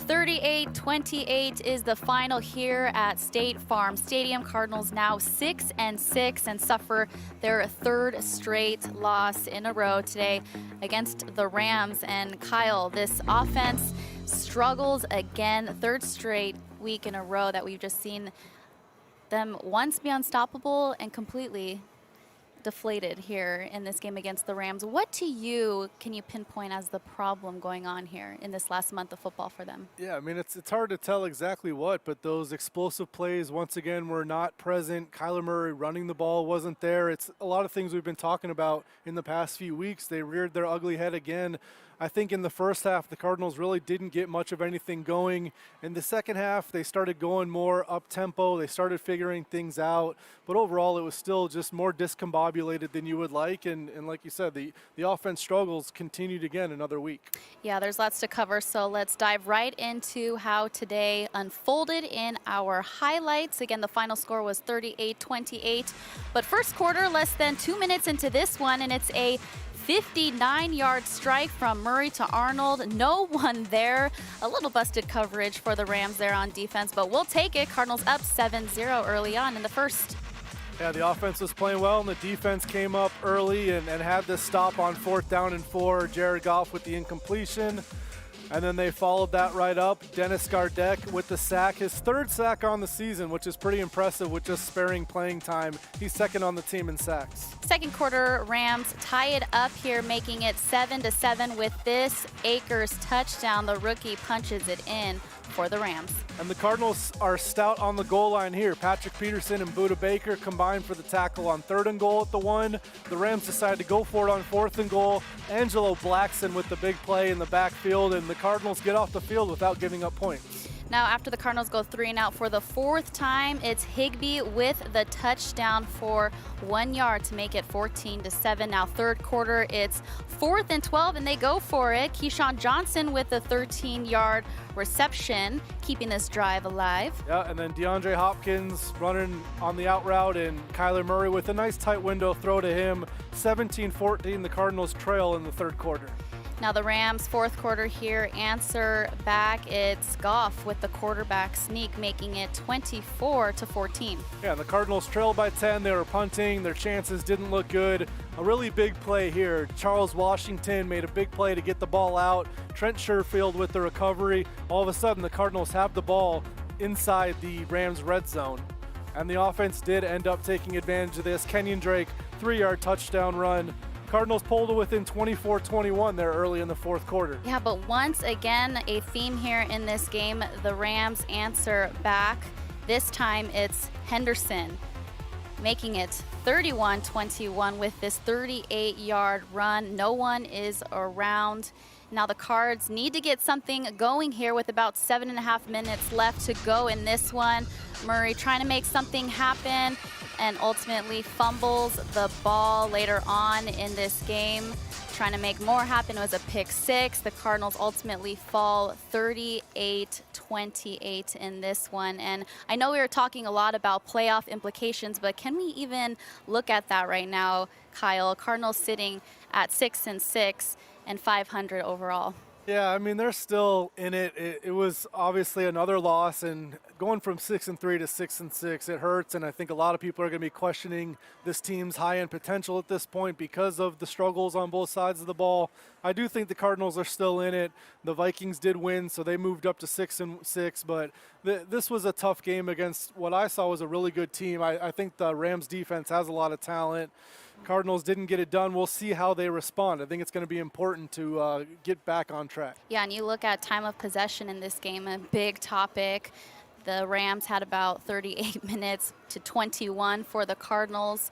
38-28 is the final here at State Farm Stadium. Cardinals now 6-6 and suffer their third straight loss in a row today against the Rams. And Kyle, this offense struggles again, third straight week in a row that we've just seen them once be unstoppable and completely deflated here in this game against the Rams. What to you can you pinpoint as the problem going on here in this last month of football for them? Yeah, I mean, it's hard to tell exactly what, but those explosive plays, once again, were not present. Kyler Murray running the ball wasn't there. It's a lot of things we've been talking about in the past few weeks. They reared their ugly head again. I think in the first half, the Cardinals really didn't get much of anything going. In the second half, they started going more up-tempo. They started figuring things out. But overall, it was still just more discombobulated than you would like. And like you said, the offense struggles continued again another week. Yeah, there's lots to cover. So let's dive right into how today unfolded in our highlights. Again, the final score was 38-28. But first quarter, less than 2 minutes into this one, and it's a 59-yard strike from Murray to Arnold. No one there. A little busted coverage for the Rams there on defense, but we'll take it. Cardinals up 7-0 early on in the first. Yeah, the offense was playing well, and the defense came up early and had this stop on 4th down and 4. Jared Goff with the incompletion. And then they followed that right up. Dennis Gardeck with the sack, his third sack on the season, which is pretty impressive with just sparing playing time. He's second on the team in sacks. Second quarter, Rams tie it up here, making it 7-7 with this Akers touchdown. The rookie punches it in for the Rams. And the Cardinals are stout on the goal line here. Patrick Peterson and Budda Baker combined for the tackle on 3rd and goal at the 1. The Rams decided to go for it on 4th and goal. Angelo Blackson with the big play in the backfield, and the Cardinals get off the field without giving up points. Now, after the Cardinals go 3 and out for the 4th time, it's Higbee with the touchdown for 1 yard to make it 14-7. Now, third quarter, it's 4th and 12, and they go for it. Keyshawn Johnson with the 13-yard reception, keeping this drive alive. Yeah, and then DeAndre Hopkins running on the out route, and Kyler Murray with a nice tight window throw to him. 17-14, the Cardinals trail in the third quarter. Now the Rams, fourth quarter here, answer back. It's Goff with the quarterback sneak, making it 24-14. Yeah, the Cardinals trailed by 10. They were punting. Their chances didn't look good. A really big play here. Charles Washington made a big play to get the ball out. Trent Sherfield with the recovery. All of a sudden, the Cardinals have the ball inside the Rams' red zone. And the offense did end up taking advantage of this. Kenyon Drake, 3-yard touchdown run. Cardinals pulled to within 24-21 there early in the fourth quarter. Yeah, but once again, a theme here in this game, the Rams answer back. This time it's Henderson making it 31-21 with this 38-yard run. No one is around. Now the Cards need to get something going here with about 7.5 minutes left to go in this one. Murray trying to make something happen and ultimately fumbles the ball later on in this game. Trying to make more happen. It was a pick 6. The Cardinals ultimately fall 38-28 in this one. And I know we were talking a lot about playoff implications, but can we even look at that right now, Kyle? Cardinals sitting at 6-6 and 500 overall. Yeah, I mean, they're still in it. It was obviously another loss, and going from 6-3 to 6-6, it hurts, and I think a lot of people are going to be questioning this team's high-end potential at this point because of the struggles on both sides of the ball. I do think the Cardinals are still in it. The Vikings did win, so they moved up to 6-6, but this was a tough game against what I saw was a really good team. I think the Rams defense has a lot of talent. Cardinals didn't get it done. We'll see how they respond. I think it's going to be important to get back on track. Yeah, and you look at time of possession in this game, a big topic. The Rams had about 38 minutes to 21 for the Cardinals.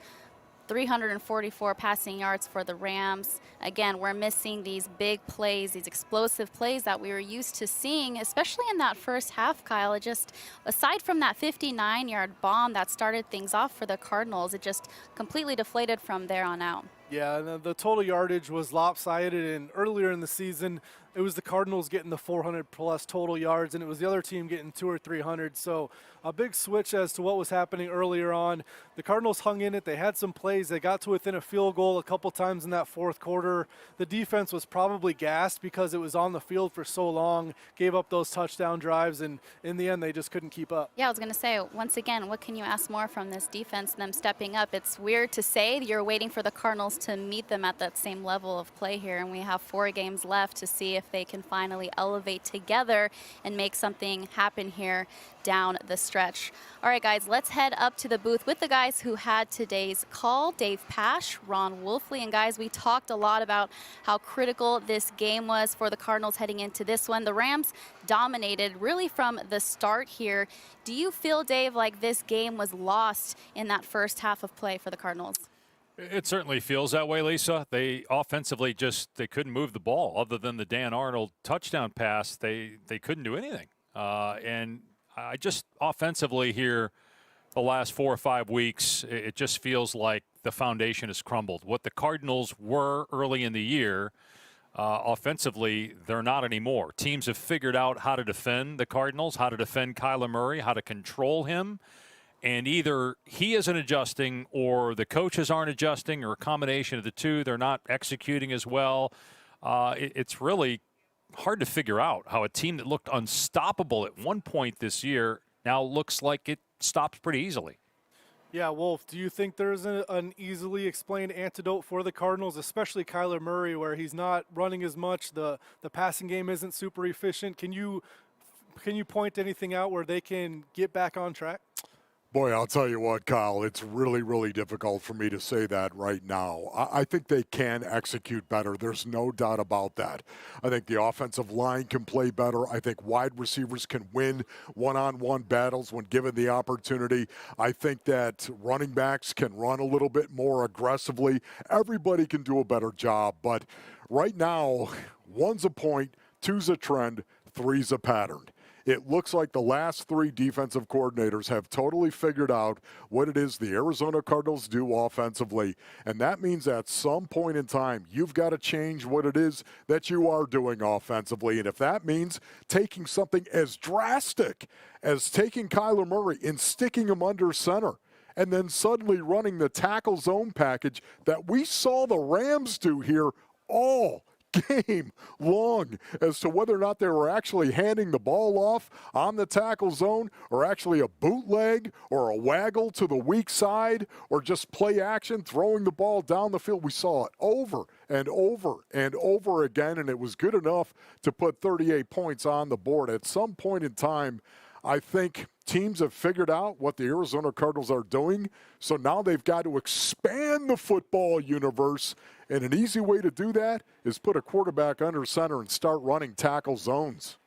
344 passing yards for the Rams. Again, we're missing these big plays, these explosive plays that we were used to seeing, especially in that first half, Kyle. It just, aside from that 59-yard bomb that started things off for the Cardinals, it just completely deflated from there on out. Yeah, and the total yardage was lopsided, and earlier in the season, it was the Cardinals getting the 400-plus total yards, and it was the other team getting 200 or 300. So a big switch as to what was happening earlier on. The Cardinals hung in it. They had some plays. They got to within a field goal a couple times in that fourth quarter. The defense was probably gassed because it was on the field for so long, gave up those touchdown drives, and in the end, they just couldn't keep up. Yeah, I was going to say, once again, what can you ask more from this defense, them stepping up? It's weird to say you're waiting for the Cardinals to meet them at that same level of play here, and we have 4 games left to see if they can finally elevate together and make something happen here down the stretch. All right, guys, let's head up to the booth with the guys who had today's call, Dave Pasch, Ron Wolfley. And guys, we talked a lot about how critical this game was for the Cardinals heading into this one. The Rams dominated really from the start here. Do you feel, Dave, like this game was lost in that first half of play for the Cardinals? It certainly feels that way, Lisa. They offensively they couldn't move the ball. Other than the Dan Arnold touchdown pass, they couldn't do anything. And I just offensively here the last 4 or 5 weeks, it just feels like the foundation has crumbled. What the Cardinals were early in the year, offensively, they're not anymore. Teams have figured out how to defend the Cardinals, how to defend Kyler Murray, how to control him. And either he isn't adjusting or the coaches aren't adjusting or a combination of the two. They're not executing as well. It's really hard to figure out how a team that looked unstoppable at one point this year now looks like it stops pretty easily. Yeah, Wolf, do you think there's an easily explained antidote for the Cardinals, especially Kyler Murray, where he's not running as much, the passing game isn't super efficient? Can you point anything out where they can get back on track? Boy, I'll tell you what, Kyle, it's really, really difficult for me to say that right now. I think they can execute better. There's no doubt about that. I think the offensive line can play better. I think wide receivers can win one-on-one battles when given the opportunity. I think that running backs can run a little bit more aggressively. Everybody can do a better job, but right now, 1's a point, 2's a trend, 3's a pattern. It looks like the last 3 defensive coordinators have totally figured out what it is the Arizona Cardinals do offensively. And that means at some point in time, you've got to change what it is that you are doing offensively. And if that means taking something as drastic as taking Kyler Murray and sticking him under center, and then suddenly running the tackle zone package that we saw the Rams do here all game long, as to whether or not they were actually handing the ball off on the tackle zone, or actually a bootleg or a waggle to the weak side, or just play action throwing the ball down the field. We saw it over and over and over again, and it was good enough to put 38 points on the board. At some point in time, I think teams have figured out what the Arizona Cardinals are doing, so now they've got to expand the football universe. And an easy way to do that is put a quarterback under center and start running tackle zones.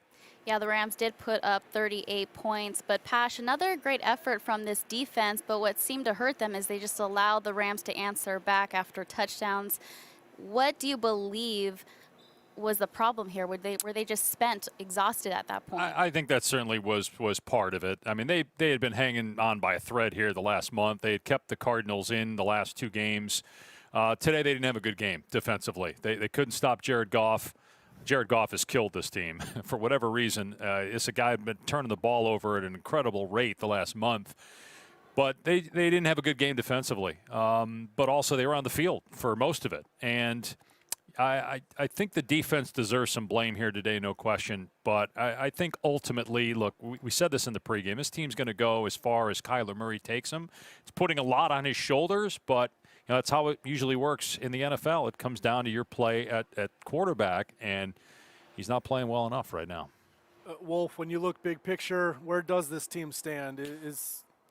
Yeah, the Rams did put up 38 points, but Pasch, another great effort from this defense, but what seemed to hurt them is they just allowed the Rams to answer back after touchdowns. What do you believe was the problem here? Were they just exhausted at that point? I think that certainly was part of it. I mean, they had been hanging on by a thread here the last month. They had kept the Cardinals in the last 2 games. Today they didn't have a good game defensively. They couldn't stop Jared Goff. Jared Goff has killed this team for whatever reason. It's a guy who's been turning the ball over at an incredible rate the last month. But they didn't have a good game defensively. But also they were on the field for most of it. And I think the defense deserves some blame here today, no question. But I think ultimately, look, we said this in the pregame, this team's going to go as far as Kyler Murray takes him. It's putting a lot on his shoulders, but that's how it usually works in the NFL. It comes down to your play at quarterback, and he's not playing well enough right now. Wolf, when you look big picture, where does this team stand?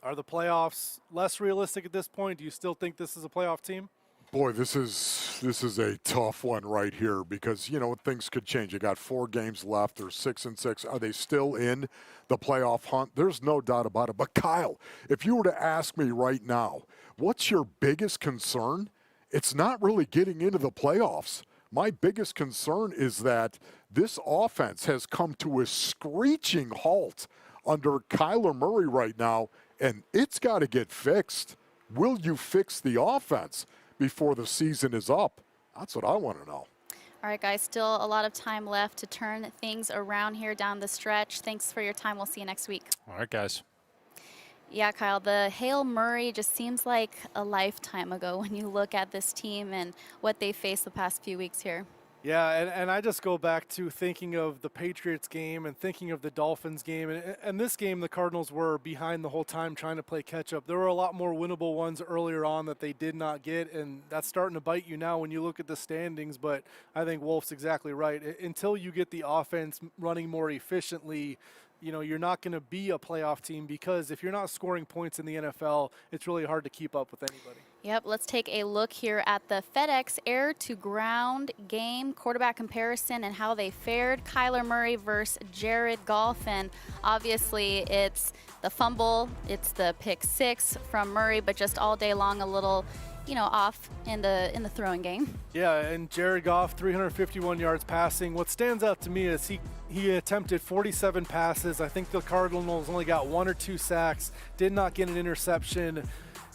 Are the playoffs less realistic at this point? Do you still think this is a playoff team? Boy, this is a tough one right here, because things could change. You got 4 games left. They're 6-6. Are they still in the playoff hunt? There's no doubt about it. But Kyle, if you were to ask me right now, what's your biggest concern? It's not really getting into the playoffs. My biggest concern is that this offense has come to a screeching halt under Kyler Murray right now, and it's got to get fixed. Will you fix the offense? before the season is up? That's what I want to know. All right, guys, still a lot of time left to turn things around here down the stretch. Thanks for your time. We'll see you next week. All right, guys. Yeah, Kyle, the Hail Murray just seems like a lifetime ago when you look at this team and what they faced the past few weeks here. Yeah, and I just go back to thinking of the Patriots game and thinking of the Dolphins game. And this game, the Cardinals were behind the whole time trying to play catch-up. There were a lot more winnable ones earlier on that they did not get, and that's starting to bite you now when you look at the standings. But I think Wolf's exactly right. Until you get the offense running more efficiently, you know, you're not going to be a playoff team, because if you're not scoring points in the NFL, it's really hard to keep up with anybody. Yep, let's take a look here at the FedEx Air to Ground game quarterback comparison and how they fared. Kyler Murray versus Jared Goff, and obviously it's the fumble, it's the pick six from Murray, but just all day long a little, you know, off in the throwing game. Yeah, and Jared Goff, 351 yards passing. What stands out to me is he attempted 47 passes. I think the Cardinals only got 1 or 2 sacks, did not get an interception.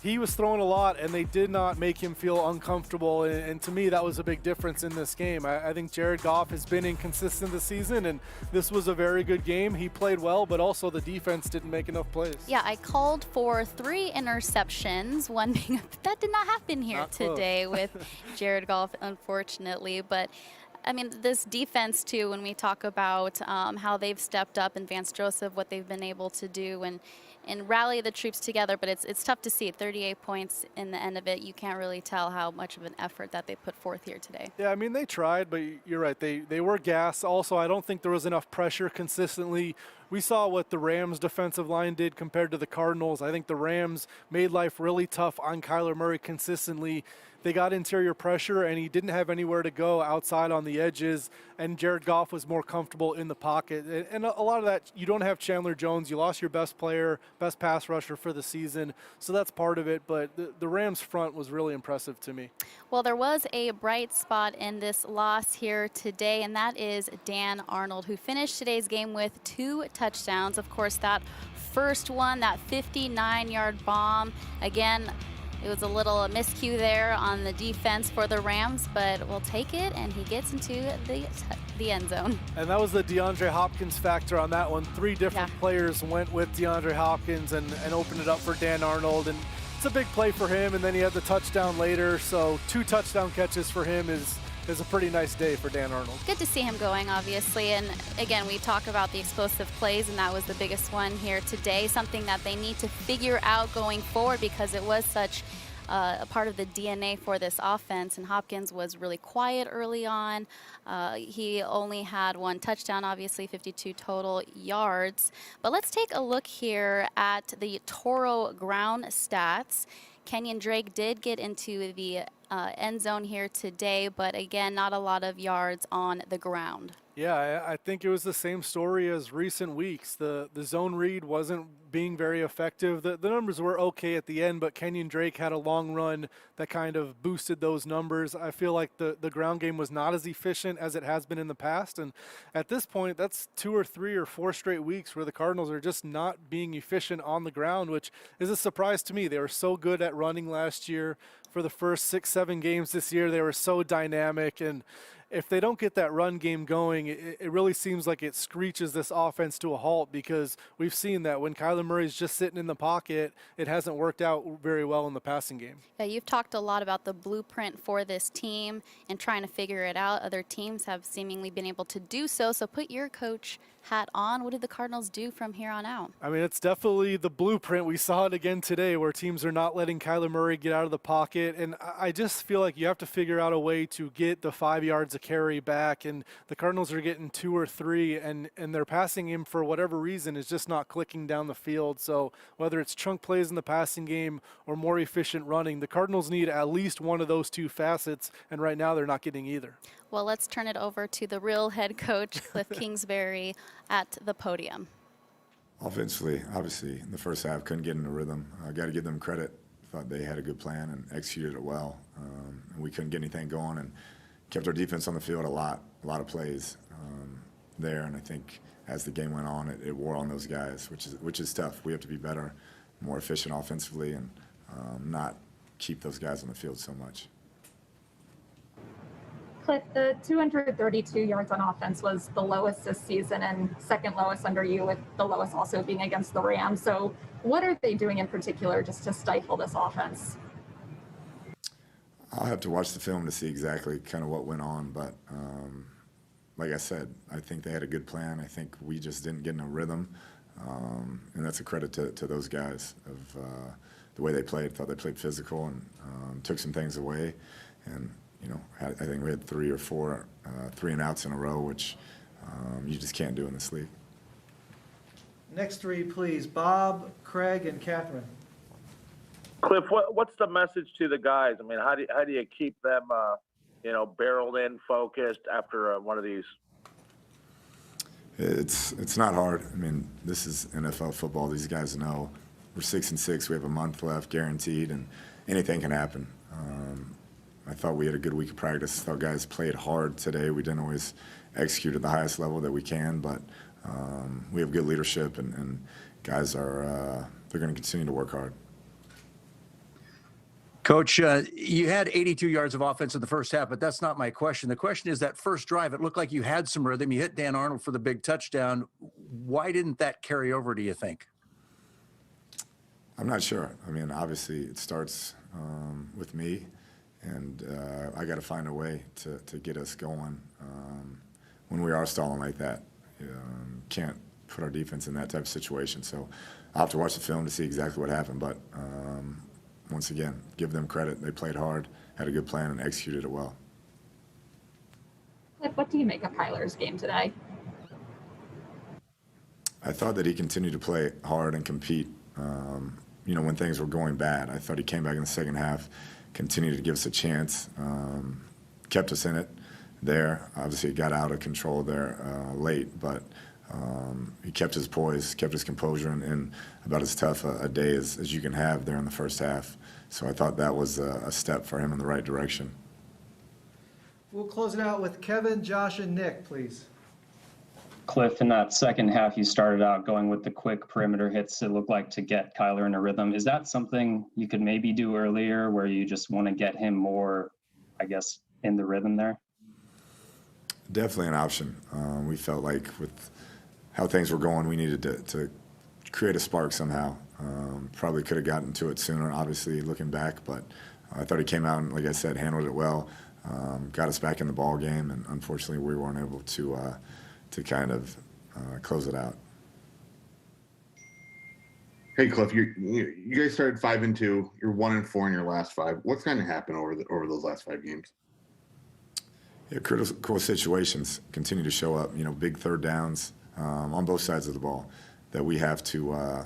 He was throwing a lot, and they did not make him feel uncomfortable. And to me, that was a big difference in this game. I think Jared Goff has been inconsistent this season, and this was a very good game. He played well, but also the defense didn't make enough plays. Yeah, I called for 3 interceptions, one being that did not happen here today with Jared Goff, unfortunately. But I mean, this defense, too, when we talk about how they've stepped up, and Vance Joseph, what they've been able to do and rally the troops together, but it's tough to see. 38 points in the end of it. You can't really tell how much of an effort that they put forth here today. Yeah, I mean, they tried, but you're right. They were gassed. Also, I don't think there was enough pressure consistently. We saw what the Rams' defensive line did compared to the Cardinals. I think the Rams made life really tough on Kyler Murray consistently. They got interior pressure, and he didn't have anywhere to go outside on the edges, and Jared Goff was more comfortable in the pocket. And a lot of that, you don't have Chandler Jones. You lost your best player, best pass rusher for the season, so that's part of it. But the Rams' front was really impressive to me. Well, there was a bright spot in this loss here today, and that is Dan Arnold, who finished today's game with 2 touchdowns. Of course, that first one, that 59-yard bomb, again, it was a little miscue there on the defense for the Rams, but we'll take it, and he gets into the end zone. And that was the DeAndre Hopkins factor on that one. 3 different players went with DeAndre Hopkins and opened it up for Dan Arnold. And it's a big play for him, and then he had the touchdown later. So 2 touchdown catches for him is a pretty nice day for Dan Arnold. Good to see him going, obviously. And again, we talk about the explosive plays, and that was the biggest one here today, something that they need to figure out going forward, because it was such a part of the DNA for this offense. And Hopkins was really quiet early on. He only had 1 touchdown, obviously 52 total yards. But let's take a look here at the Toro ground stats. Kenyon Drake did get into the end zone here today, but again, not a lot of yards on the ground. Yeah, I think it was the same story as recent weeks. The zone read wasn't being very effective. The numbers were okay at the end, but Kenyon Drake had a long run that kind of boosted those numbers. I feel like the ground game was not as efficient as it has been in the past, and at this point, that's 2 or 3 or 4 straight weeks where the Cardinals are just not being efficient on the ground, which is a surprise to me. They were so good at running last year. For the first 6-7 games this year, they were so dynamic, and if they don't get that run game going, it really seems like it screeches this offense to a halt, because we've seen that when Kyler Murray's just sitting in the pocket, it hasn't worked out very well in the passing game. Yeah, you've talked a lot about the blueprint for this team and trying to figure it out. Other teams have seemingly been able to do so. So put your coach hat on. What did the Cardinals do from here on out? I mean, it's definitely the blueprint. We saw it again today, where teams are not letting Kyler Murray get out of the pocket. And I just feel like you have to figure out a way to get the 5 yards a carry back. And the Cardinals are getting 2 or 3, and they're passing him for whatever reason is just not clicking down the field. So whether it's chunk plays in the passing game or more efficient running, the Cardinals need at least one of those 2 facets. And right now they're not getting either. Well, let's turn it over to the real head coach, Cliff Kingsbury, at the podium. Offensively, obviously, in the first half, couldn't get in the rhythm. I got to give them credit. Thought they had a good plan and executed it well. And we couldn't get anything going, and kept our defense on the field a lot of plays there. And I think as the game went on, it wore on those guys, which is tough. We have to be better, more efficient offensively, and not keep those guys on the field so much. Cliff, the 232 yards on offense was the lowest this season and second lowest under you, with the lowest also being against the Rams. So what are they doing in particular just to stifle this offense? I'll have to watch the film to see exactly kind of what went on, but like I said, I think they had a good plan. I think we just didn't get in a rhythm, and that's a credit to those guys of the way they played. Thought they played physical and took some things away, and I think we had 3 or 4 3-and-outs in a row, which you just can't do in this league. Next 3, please. Bob, Craig, and Catherine. Cliff, what's the message to the guys? I mean, how do you keep them, barreled in, focused after one of these? It's not hard. I mean, this is NFL football. These guys know we're 6-6. We have a month left, guaranteed, and anything can happen. I thought we had a good week of practice. I thought guys played hard today. We didn't always execute at the highest level that we can, but we have good leadership, and guys are they're going to continue to work hard. Coach, you had 82 yards of offense in the first half, but that's not my question. The question is that first drive, it looked like you had some rhythm. You hit Dan Arnold for the big touchdown. Why didn't that carry over, do you think? I'm not sure. I mean, obviously it starts with me, and I got to find a way to get us going when we are stalling like that. Can't put our defense in that type of situation. So I'll have to watch the film to see exactly what happened, but once again, give them credit. They played hard, had a good plan, and executed it well. Cliff, what do you make of Kyler's game today? I thought that he continued to play hard and compete, when things were going bad. I thought he came back in the second half, continued to give us a chance, kept us in it there. Obviously, it got out of control there late, but he kept his poise, kept his composure, and about as tough a day as you can have there in the first half. So I thought that was a step for him in the right direction. We'll close it out with Kevin, Josh, and Nick, please. Cliff, in that second half, you started out going with the quick perimeter hits, it looked like, to get Kyler in a rhythm. Is that something you could maybe do earlier, where you just want to get him more, I guess, in the rhythm there? Definitely an option. We felt like with how things were going, we needed to create a spark somehow. Probably could have gotten to it sooner, obviously, looking back, but I thought he came out and, like I said, handled it well, got us back in the ball game, and unfortunately we weren't able to kind of close it out. Hey, Cliff, you guys started 5-2. You're 1-4 in your last 5. What's going to happen over those last 5 games? Yeah, critical situations continue to show up. Big third downs on both sides of the ball that we have to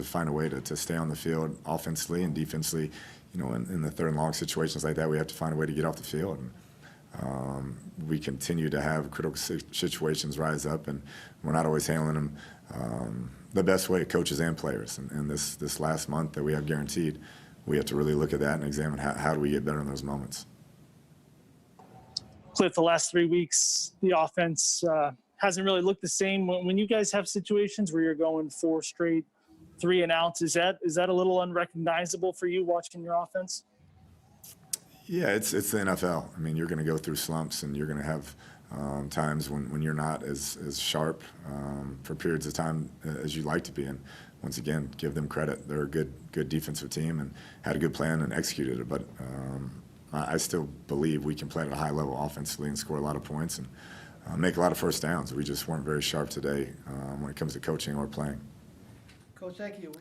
find a way to stay on the field offensively and defensively. In the third and long situations like that, we have to find a way to get off the field. And we continue to have critical situations rise up, and we're not always handling them the best way, coaches and players. And this last month that we have guaranteed, we have to really look at that and examine how do we get better in those moments. Cliff, the last 3 weeks, the offense hasn't really looked the same. When you guys have situations where you're going 4 straight 3-and-outs, is that a little unrecognizable for you watching your offense? Yeah, it's the NFL. I mean, you're going to go through slumps, and you're going to have times when you're not as sharp for periods of time as you'd like to be. And once again, give them credit. They're a good defensive team and had a good plan and executed it. But I still believe we can play at a high level offensively and score a lot of points and make a lot of first downs. We just weren't very sharp today when it comes to coaching or playing. Coach, thank you.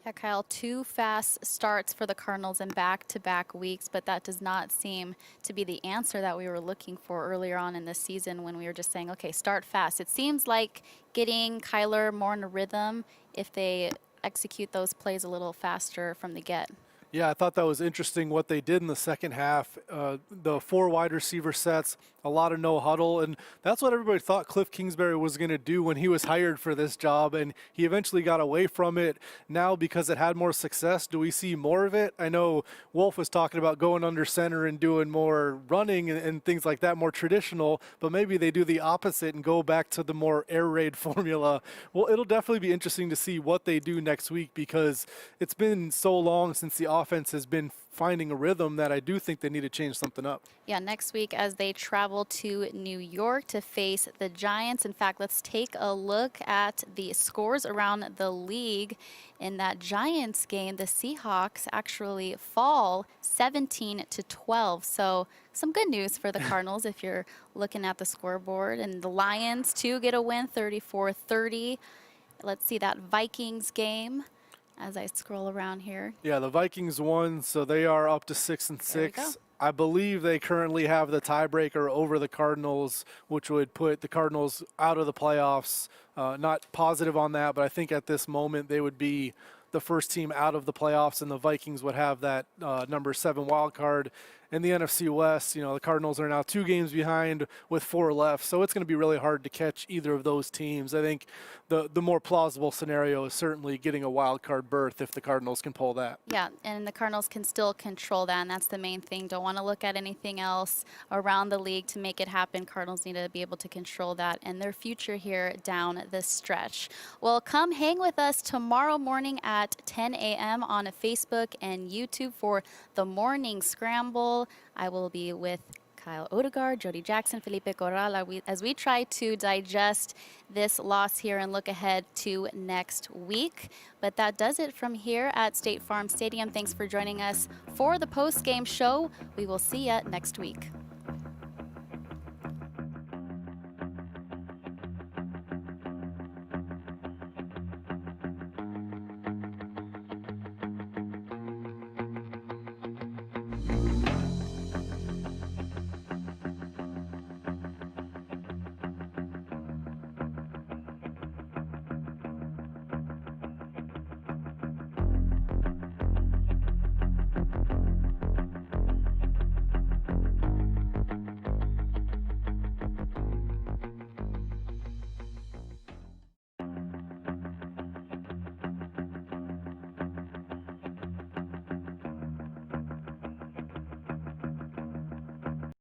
Yeah, Kyle, 2 fast starts for the Cardinals in back-to-back weeks, but that does not seem to be the answer that we were looking for earlier on in the season when we were just saying, okay, start fast. It seems like getting Kyler more in a rhythm if they execute those plays a little faster from the get. Yeah, I thought that was interesting what they did in the second half. The 4 wide receiver sets, a lot of no huddle, and that's what everybody thought Cliff Kingsbury was going to do when he was hired for this job, and he eventually got away from it. Now, because it had more success, do we see more of it? I know Wolf was talking about going under center and doing more running and things like that, more traditional, but maybe they do the opposite and go back to the more air raid formula. Well, it'll definitely be interesting to see what they do next week, because it's been so long since the offense has been finding a rhythm that I do think they need to change something up. Yeah, next week as they travel to New York to face the Giants. In fact, let's take a look at the scores around the league. In that Giants game, the Seahawks actually fall 17-12. So some good news for the Cardinals if you're looking at the scoreboard. And the Lions, too, get a win, 34-30. Let's see that Vikings game as I scroll around here. Yeah, the Vikings won, so they are up to 6-6. I believe they currently have the tiebreaker over the Cardinals, which would put the Cardinals out of the playoffs. Not positive on that, but I think at this moment they would be the first team out of the playoffs, and the Vikings would have that number 7 wild card. In the NFC West, the Cardinals are now 2 games behind with 4 left, so it's going to be really hard to catch either of those teams. I think the more plausible scenario is certainly getting a wild card berth if the Cardinals can pull that. Yeah, and the Cardinals can still control that, and that's the main thing. Don't want to look at anything else around the league to make it happen. Cardinals need to be able to control that and their future here down the stretch. Well, come hang with us tomorrow morning at 10 a.m. on Facebook and YouTube for the Morning Scramble. I will be with Kyle Odegard, Jody Jackson, Felipe Corral as we try to digest this loss here and look ahead to next week. But that does it from here at State Farm Stadium. Thanks for joining us for the post-game show. We will see you next week.